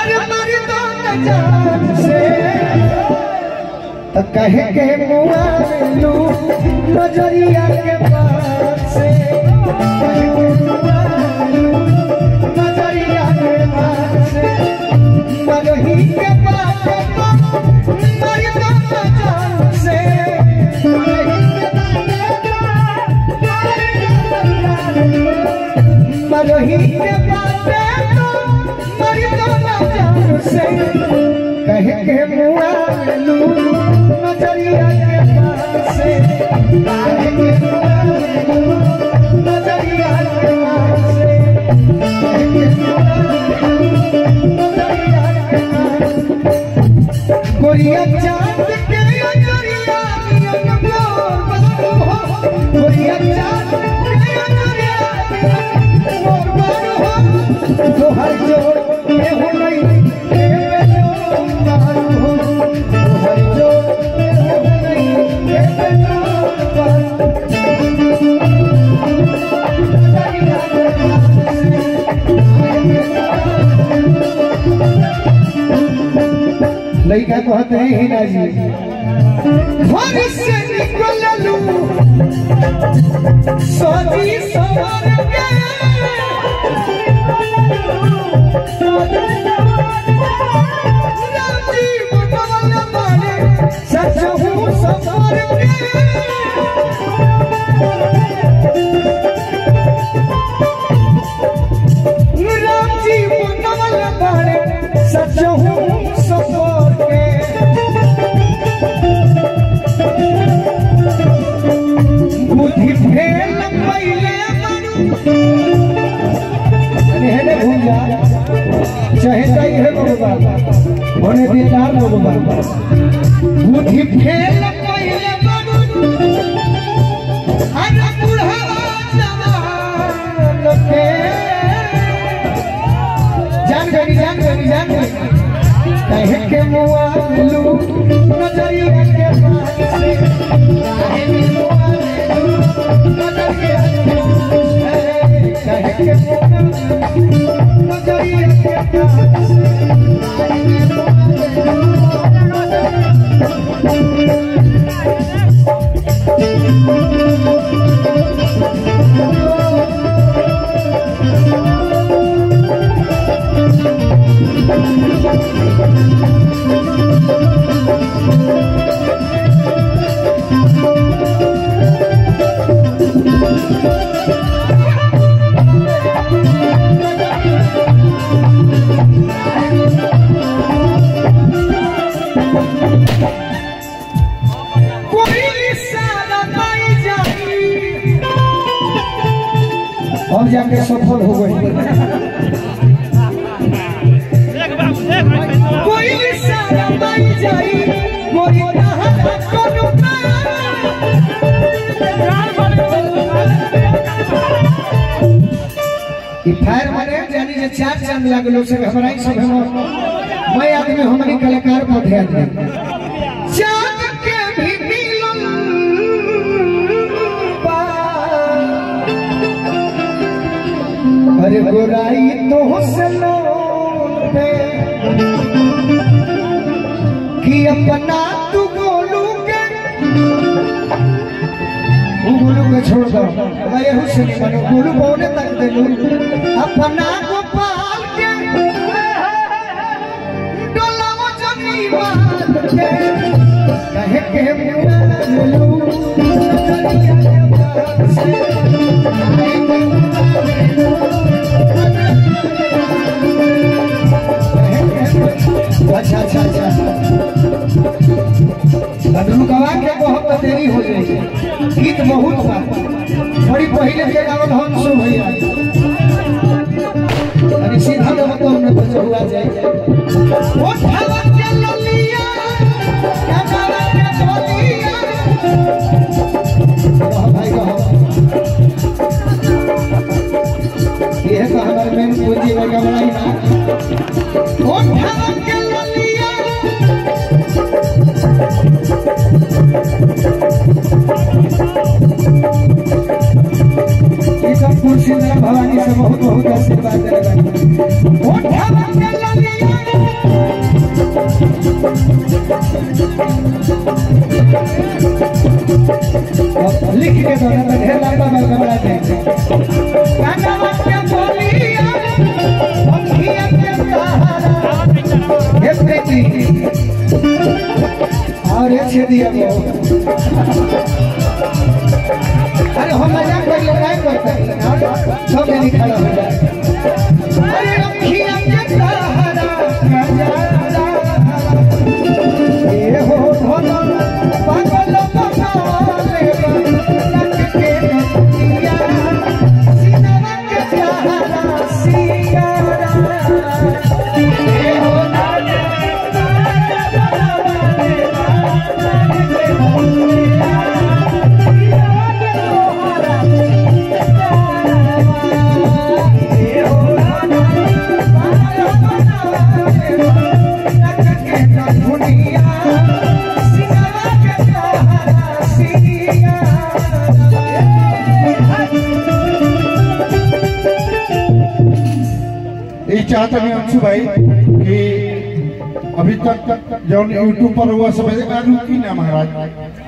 अरे मर दो न जान से तो कहे के मुआ लू नजरिया के पास से नजरिया के पास से मरही के पास मर दो न जान से मरही के पास मर दो न जान से कहे के मुआ लू नजरिया के पास से कहे के मुआ लू नजरिया के पास से कहे के मुआ लू नजरिया के पास गोरिया चांद के नजरिया नियन मोर हो गोरिया चांद के नजरिया मोर हो तो हर जोड़ में हो नहीं लड़का कहते हैं हिना जी घर से निकल लू सोची सवार के राजी बनवल माने सच हूँ सवार के राजी बनवल माने सच हूँ बुद्धि फेल पहले भूल जा चाहे चाहिए बाबा होने बेकार बाबा बुद्धि फेल पहले अरे बुढ़ावा जवान के जान गई कहे के मुआ लू नजरिया के पास से कहे के मुआ लू नजरिया के कहे के मुआ लू नजरिया के पास से कहे के मुआ लू अब जाके सफल हो गई कोई सारा माई जाई कोई फायर मारे जानी जे चार चांद लागलो से हमरा ही सब हम मैं आदमी हमारी कलाकार पर ध्यान दे चांद के भी मिलन अरे गोराई तो हसनो पे कि अपना तू गोलू के छोड़ दो अरे हुसैन बनो गोलू बोने तक दे लू अपना गोपाल के डोलाओ जमी बात के कहे के लू अच्छा गवा के बहुत देरी हो जाएगी गीत बहुत बा बड़ी पहले के गावल हम सो भैया अरे सीधा तो हमने बचा हुआ जाए ओ भावा के ललिया क्या भावा के ललिया रहो भाई रहो ये तो हमारे में पूंजी में गवाई ना ओ भावा के ललिया भवानी से बहुत बहुत आशीर्वाद देगा। के दोनों में ढेर लंबा बड़ा दे कानावा के बोलिया अखियां के सहारा हे प्रीति और ये छेदिया को अरे हम मजाक कर ले नहीं करते सब नहीं खड़ा हो जाए अरे अखियां के सहारा ये हो भला पागल बनावे लग के नदिया सीना के सहारा सियारा ये हो नाले चाहते हैं अंशु भाई कि अभी तक जो यूट्यूब पर हुआ समझ की ना महाराज